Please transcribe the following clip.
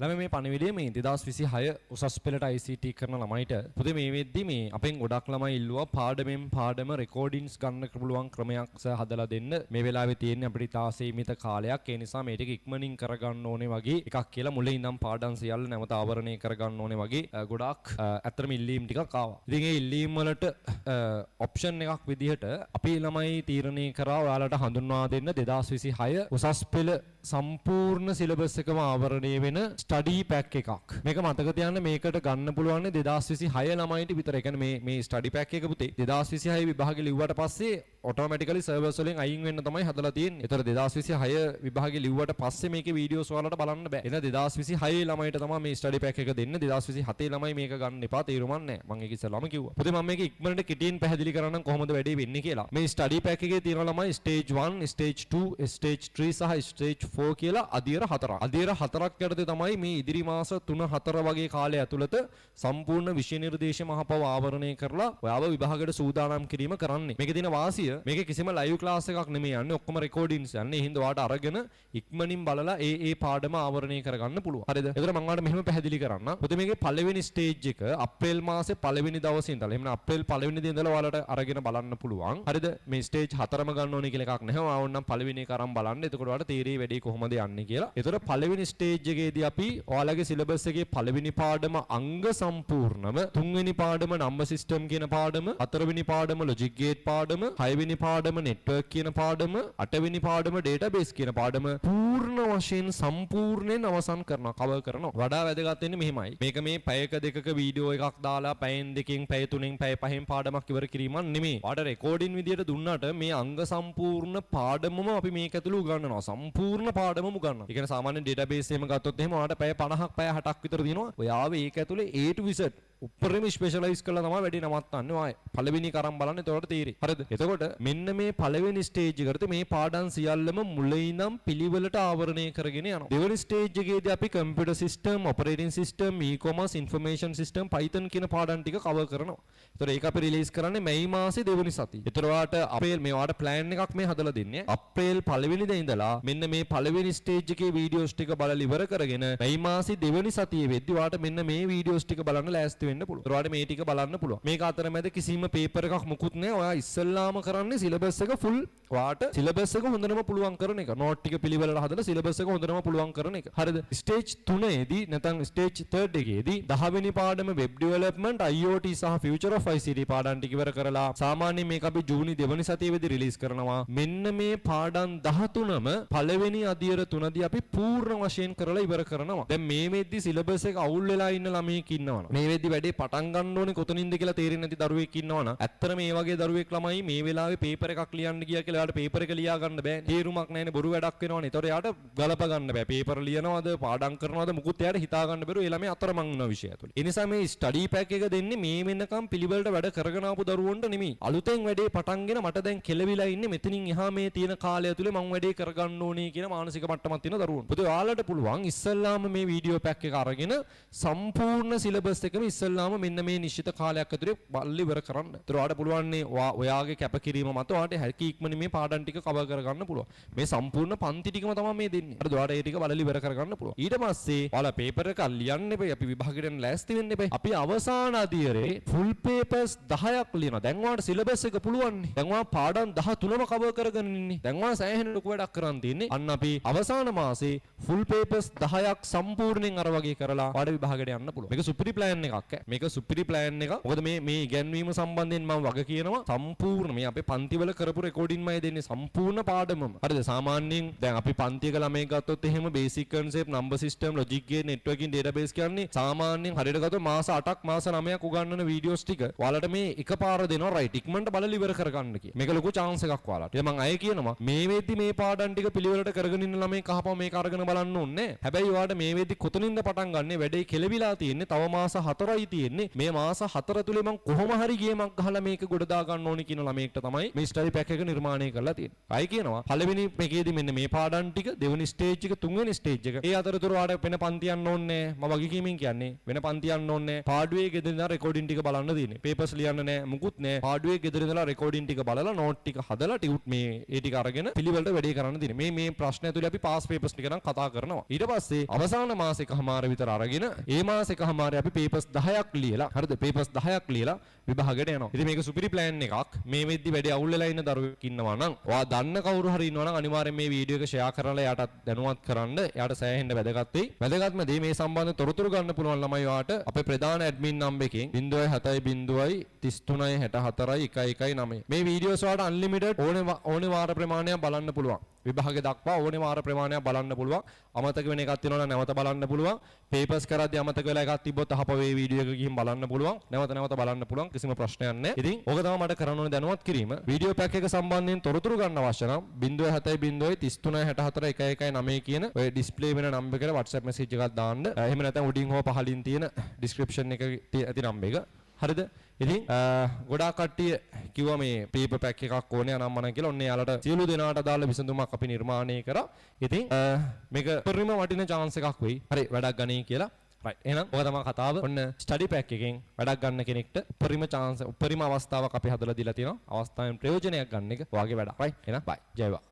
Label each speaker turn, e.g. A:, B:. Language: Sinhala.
A: ළමයි මේ පණිවිඩය මේ 2026 උසස් පෙළට ICT කරන ළමයිට පුතේ මේ වෙද්දි මේ අපෙන් ගොඩක් ළමයි ඉල්ලුවා පාඩමෙන් පාඩම රෙකෝඩින්ග්ස් ගන්න පුළුවන් ක්‍රමයක් හදලා දෙන්න. මේ වෙලාවේ තියෙන්නේ අපිට තාසීමිත කාලයක්. ඒ නිසා මේ ටික ඉක්මනින් කරගන්න ඕනේ වගේ එකක් කියලා මුලින් ඉඳන් පාඩම් සියල්ල නැවත ආවරණය කරගන්න ඕනේ වගේ ගොඩක් අතරම ඉල්ලීම් ටිකක් ආවා. ඉතින් ඒ ඉල්ලීම් වලට ඔප්ෂන් එකක් විදිහට අපි ළමයි තීරණය කරා ඔයාලට හඳුන්වා දෙන්න 2026 උසස් පෙළ සම්පූර්ණ සිලබස් එකම ආවරණය වෙන ස්ටඩි පැක් එකක්. මේක මතක තියාගන්න මේකට ගන්න පුළුවන් 2026 ළමයින්ට විතර. ඒ කියන්නේ මේ ස්ටඩි පැක් එක පුතේ 2026 විභාගෙ ලිව්වට පස්සේ ඔටෝමැටිකලි සර්වර්ස් වලින් අයින් වෙන්න තමයි හදලා තියෙන්නේ. ඒතර 2026 විභාගෙ ලිව්වට පස්සේ මේකේ වීඩියෝස් ඔයාලට බලන්න බෑ. එහෙනම් 2026 ළමයිට තමයි මේ ස්ටඩි පැක් එක දෙන්නේ. 2027 ළමයි මේක ගන්න එපා තේරුමක් නැහැ. මම ඒක ඉස්සෙල්ලාම කිව්වා. පුතේ මම මේක ඉක්මනට කෙටියෙන් පැහැදිලි කරන්නම් කොහොමද වැඩේ වෙන්නේ කියලා. මේ ස්ටඩි පැක් එකේ තියෙන ළමයි ස්ටේජ් 1, ස්ටේජ් 2, ස්ටේජ් 3 සහ ස්ටේජ් 4 කියලා අදියර 4ක්. අදියර 4ක් යටතේ තමයි මේ ඉදිරි මාස 3-4 වගේ කාලය ඇතුළත සම්පූර්ණ විෂය නිර්දේශ මහපව ආවරණය කරලා ඔයාව විභාගයට සූදානම් කිරීම කරන්නේ. මේකේ තියෙන වාසිය මේකේ කිසිම ලයිව් ක්ලාස් එකක් නෙමෙයි යන්නේ. ඔක්කොම රෙකෝඩින්ග්ස් යන්නේ. ඒ හින්දා ඔයාට අරගෙන ඉක්මනින් බලලා ඒ පාඩම ආවරණය කරගන්න පුළුවන්. හරිද? ඒතර මම ඔයාලට මෙහෙම පැහැදිලි කරන්නම්. පුතේ මේකේ පළවෙනි ස්ටේජ් එක අප්‍රේල් මාසේ පළවෙනි දවසේ ඉඳලා එහෙනම් අප්‍රේල් පළවෙනි දින ඉඳලා ඔයාලට අරගෙන බලන්න පුළුවන්. හරිද? මේ ස්ටේජ් 4ම ගන්න ඕනේ කියලා එකක් නැහැ. ඕනනම් පළවෙනි එක අරන් බලන්න. එතකොට ඔයාලට තීරේ වැඩි කොහොමද යන්නේ කියලා. ඒතර පළවෙනි ස්ටේජ් එකේදී අපි ඔයාලගේ සිලබස් එකේ පළවෙනි පාඩම අංග සම්පූර්ණම, තුන්වෙනි පාඩම නම්බර් සිස්ටම් කියන පාඩම, හතරවෙනි පාඩම ලොජික් ගේට් පාඩම, හයවෙනි පාඩම නෙට්වර්ක් කියන පාඩම, අටවෙනි පාඩම ඩේටාබේස් කියන පාඩම පූර්ණ වශයෙන් සම්පූර්ණයෙන් අවසන් කරනවා, කවර් කරනවා. වඩා වැදගත් වෙන්නේ මෙහෙමයි. මේක මේ පැයක දෙකක වීඩියෝ එකක් දාලා පැයෙන් දෙකෙන් පැය තුනෙන් පැය පහෙන් පාඩමක් ඉවර කිරීමක් නෙමෙයි. ඔයාලට රෙකෝඩින් විදියට දුන්නාට මේ අංග සම්පූර්ණ පාඩමම අපි මේක ඇතුළේ උගන්වනවා. සම්පූර්ණ පාඩමම උගන්වනවා. ඒ කියන්නේ සාමාන්‍ය ඩේටාබේස් එකම ගත්තොත් එහෙම ඔයාලට පැය 50ක් පැය 60ක් විතර දිනනවා. ඔයාව ඒක ඇතුලේ A to Z උපරිම ස්පෙෂලායිස් කරලා තමයි වැඩි නවත්තන්නේ. ඔය පළවෙනි කරන් බලන්න එතකොට තීරේ. හරිද? එතකොට මෙන්න මේ පළවෙනි ස්ටේජ් එකට මේ පාඩම් සියල්ලම මුලින් ඉඳන් පිළිවෙලට ආවරණය කරගෙන යනවා. දෙවෙනි ස්ටේජ් එකේදී අපි computer system, operating system, e-commerce, information system, Python කියන පාඩම් ටික කවර් කරනවා. එතකොට ඒක අපි රිලීස් කරන්නේ මැයි මාසේ දෙවෙනි සතියේ. එතකොට ඔයාලට අප්‍රේල් මේ ඔයාලට ප්ලෑන් එකක් මේ හදලා දෙන්නේ. අප්‍රේල් පළවෙනිදා ඉඳලා මෙන්න මේ පළවෙනි ස්ටේජ් එකේ වීඩියෝස් ටික බලලා ඉවර කරගෙන මැයි මාසේ දෙවෙනි සතියේ වෙද්දි ඔයාලට මෙන්න මේ වීඩියෝස් ටික බලන්න ලෑස්ති වෙන්න පුළුවන්. ඔයාලට මේ ටික බලන්න පුළුවන්. මේක අතරමැද කිසිම පේපර් එකක් මුකුත් නැහැ. ඔයා ඉස්සෙල්ලාම කරන්නේ සිලබස් එක ෆුල්. ඔයාට සිලබස් එක හොඳටම පුළුවන් කරන එක. නෝට් ටික පිළිවෙලට හදලා සිලබස් එක හොඳටම පුළුවන් කරන එක. හරිද? ස්ටේජ් 3ේදී නැත්නම් ස්ටේජ් 3rd එකේදී 10 වෙනි පාඩම වෙබ් ඩෙවලොප්මන්ට්, IoT සහ ෆියුචර් ඔෆ් ICT පාඩම් ටික ඉවර කරලා සාමාන්‍යයෙන් මේක අපි ජූනි දෙවනි සතියේදී රිලීස් කරනවා. මෙන්න මේ පාඩම් 13ම පළවෙනි අදියර 3දී අපි පූර්ණ වශයෙන් කරලා ඉවර කරනවා. දැන් මේ වෙද්දි සිලබස් එක අවුල් වෙලා ඉන්න ළමයෙක් ඉන්නවනේ. මේ වෙද්දි වැඩේ පටන් ගන්න ඕනේ කොතනින්ද කියලා තේරෙන්නේ නැති දරුවෙක් ඉන්නවනම් ඇත්තට මේ වගේ දරුවෙක් ළමයි මේ වෙලාවේ පේපර් එකක් ලියන්න ගියා කියලා එයාට පේපර් එක ලියා ගන්න බෑනේ. තේරුමක් නැහැනේ, බොරු වැඩක් වෙනවනේ. ඒතකොට එයාට ගලප ගන්න බෑ. පේපර් ලියනවද, පාඩම් කරනවද මුකුත් එයාට හිතා ගන්න බැරුව ඒ ළමයා අතරමං වෙන විෂය ඇතුළේ. ඒ නිසා මේ ස්ටඩි පැක් එක දෙන්නේ මේ වෙනකම් පිළිවෙලට වැඩ කරගෙන ආපු දරුවන්ට නෙමෙයි. අලුතෙන් වැඩේ පටන්ගෙන මට දැන් කෙලවිලා ඉන්නේ මෙතනින් එහා මේ තියෙන කාලය ඇතුළේ මම වැඩේ කරගන්න ඕනේ කියන මානසික මට්ටමක් තියෙන දරුවෝ. පුතේ ඔයාලට පුළුවන් ඉස්සල්ලාම මේ වීඩියෝ පැක් එක අරගෙන සම්පූර්ණ සිලබස් එකම ඉස්සල්ලාම මෙන්න මේ නිශ්චිත කාලයක් ඇතුලේ බලලි ඉවර කරන්න. ඒතර ඔයාලට පුළුවන් ඔයාගේ කැපකිරීම මත ඔයාලට හැකි ඉක්මනින් මේ පාඩම් ටික කවර් කරගන්න පුළුවන්. මේ සම්පූර්ණ පන්ති ටිකම තමයි මේ දෙන්නේ. හරිද? ඔයාලට ඒ ටික බලලි ඉවර කරගන්න පුළුවන්. ඊට පස්සේ ඔයාලා පේපර් එක ලියන්න එපා. අපි විභාගෙට යන්න ලෑස්ති වෙන්න එපා. අපි අවසාන අදියරේ ෆුල් පේපර්ස් 10ක් ලියනවා. දැන් ඔයාලට සිලබස් එක පුළුවන් නේ. දැන් ඔයා පාඩම් 13ම කවර් කරගෙන ඉන්නේ. දැන් ඔයා සෑහෙන ලොකු වැඩක් කරන් තියෙන්නේ. අන්න අපි අවසාන මාසේ ෆුල් පේපර්ස් 10ක් සම්පූර්ණයෙන් අර වගේ කරලා ඔයාලට විභාගෙට යන්න පුළුවන්. මේක සුපිරි ප්ලෑන් එකක්. මේක සුපිරි ප්ලෑන් එකක්. මොකද මේ ඉගැන්වීම සම්බන්ධයෙන් මම වග කියනවා සම්පූර්ණ මේ අපේ පන්තිවල කරපු රෙකෝඩින්මයි දෙන්නේ සම්පූර්ණ පාඩමම. හරිද? සාමාන්‍යයෙන් දැන් අපි පන්තියක ළමයි ගත්තොත් එහෙම basic concept, number system, logic gate, networking, database කියන්නේ සාමාන්‍යයෙන් හරියට ගත්තොත් මාස 8ක් මාස 9ක් උගන්වන වීඩියෝස් ටික ඔයාලට මේ එකපාර දෙනවා රයිට් ඉක්මනට බලලා ඉවර කරගන්න කියලා. මේක ලොකු chance එකක් ඔයාලට. ඉතින් මම අය කියනවා මේ වෙද්දි මේ පාඩම් ටික පිළිවෙලට කරගෙන ඉන්න ළමයි කහපම මේක අරගෙන බලන්න ඕනේ. හැබැයි ඔයාලට මේ වෙද්දි කොතනින්ද පටන් ගන්නෙ වැඩේ කෙලවිලා තියෙන්නේ තව මාස 4යි තියෙන්නේ මේ මාස 4 තුලේ මම කොහොම හරි ගේමක් ගහලා මේක ගොඩ දා ගන්න ඕනි කියන ළමයෙක්ට තමයි මේ ස්ටඩි පැක් එක නිර්මාණය කරලා තියෙන්නේ. ආයි කියනවා පළවෙනි මේකේදී මෙන්න මේ පාඩම් ටික, දෙවෙනි ස්ටේජ් එක, තුන්වෙනි ස්ටේජ් එක. ඒ අතරතුර ඔයාලට වෙන පන්ති යන්න ඕනේ නැහැ. මම වගකීමෙන් කියන්නේ වෙන පන්ති යන්න ඕනේ නැහැ. පාඩුවේ ගෙදර ඉඳලා රෙකෝඩින් ටික බලන්න තියෙන්නේ. පේපර්ස් ලියන්න නැහැ, මුකුත් නැහැ. පාඩුවේ ගෙදර ඉඳලා රෙකෝඩින් ටික බලලා නෝට් ටික හදලා ටියුට් මේ ඒ ටික අරගෙන පිළිවෙලට වැඩේ කරන්න තියෙන්නේ. මේ ප්‍රශ්න ඇතුලේ අපි පාස් පේපර්ස් ටික නම් කතා කරනවා. ඊට පස්සේ අවසාන මාසෙකමාර විතර අරගෙන ඒ මාසෙකමාරේ අපි පේපර්ස් 10ක් ලියලා, හරිද? පේපර්ස් 10ක් ලියලා විභාගයට යනවා. ඉතින් මේක සුපිරි ප්ලෑන් එකක්. මේ වෙද්දි වැඩි අවුල් වෙලා ඉන්න දරුවෙක් ඉන්නවා නම්, ඔයා දන්න කවුරු හරි ඉන්නවා නම් අනිවාර්යෙන් මේ වීඩියෝ එක ෂෙයා කරලා එයාට දැනුවත් කරන්න. එයාට සෑහෙන්න වැදගත් වෙයි. වැදගත්ම දේ මේ සම්බන්ධ තොරතුරු ගන්න පුළුවන් ළමයි ඔයාට අපේ ප්‍රධාන ඇඩ්මින් නම්බර් එකෙන් 0703334119 මේ වීඩියෝස් වලට අන්ලිමිටඩ් ඕනේ වාර ප්‍රමාණයක් බලන්න පුළුවන්. විභාගේ දක්වා ඕනේ වාර ප්‍රමාණයක් බලන්න පුළුවන්. අමතක වෙන එකක් තියෙනවා නම් නැවත බලන්න පුළුවන්. පේපර්ස් කරද්දී අමතක වෙලා එකක් තිබ්බොත් අහපවේ වීඩියෝ එක ගිහින් බලන්න පුළුවන්. නැවත බලන්න පුළුවන්. කිසිම ප්‍රශ්නයක් නැහැ. ඉතින් ඕක තමයි මට කරන්න ඕනේ දැනුවත් කිරීම. වීඩියෝ පැක් එක සම්බන්ධයෙන් තොරතුරු ගන්න අවශ්‍ය නම් 0703336119 කියන ඔය ඩිස්ප්ලේ වෙන නම්බර් එකට WhatsApp message එකක් දාන්න. එහෙම නැත්නම් උඩින් හෝ පහලින් තියෙන description එක ඇති නම්බර එක. හරිද? ඉතින් ගොඩාක් කට්ටිය කිව්වා මේ පේපර් පැක් එකක් ඕනේ අනම්මනම් කියලා. ඔන්න යාලට සියලු දෙනාට දාලා විසඳුමක් අපි නිර්මාණය කරා. ඉතින් මේක පරිම වටින chance එකක් වෙයි. හරි වැඩක් ගන්නේ කියලා. right එහෙනම් ඔය තමයි කතාව. ඔන්න ස්ටඩි පැක් එකෙන් වැඩක් ගන්න කෙනෙක්ට උපරිම chance උපරිම අවස්ථාවක් අපි හදලා දීලා තියෙනවා. අවස්ථාවෙන් ප්‍රයෝජනයක් ගන්න එක ඔයාගේ වැඩක්. right එහෙනම් bye. ජය වේවා.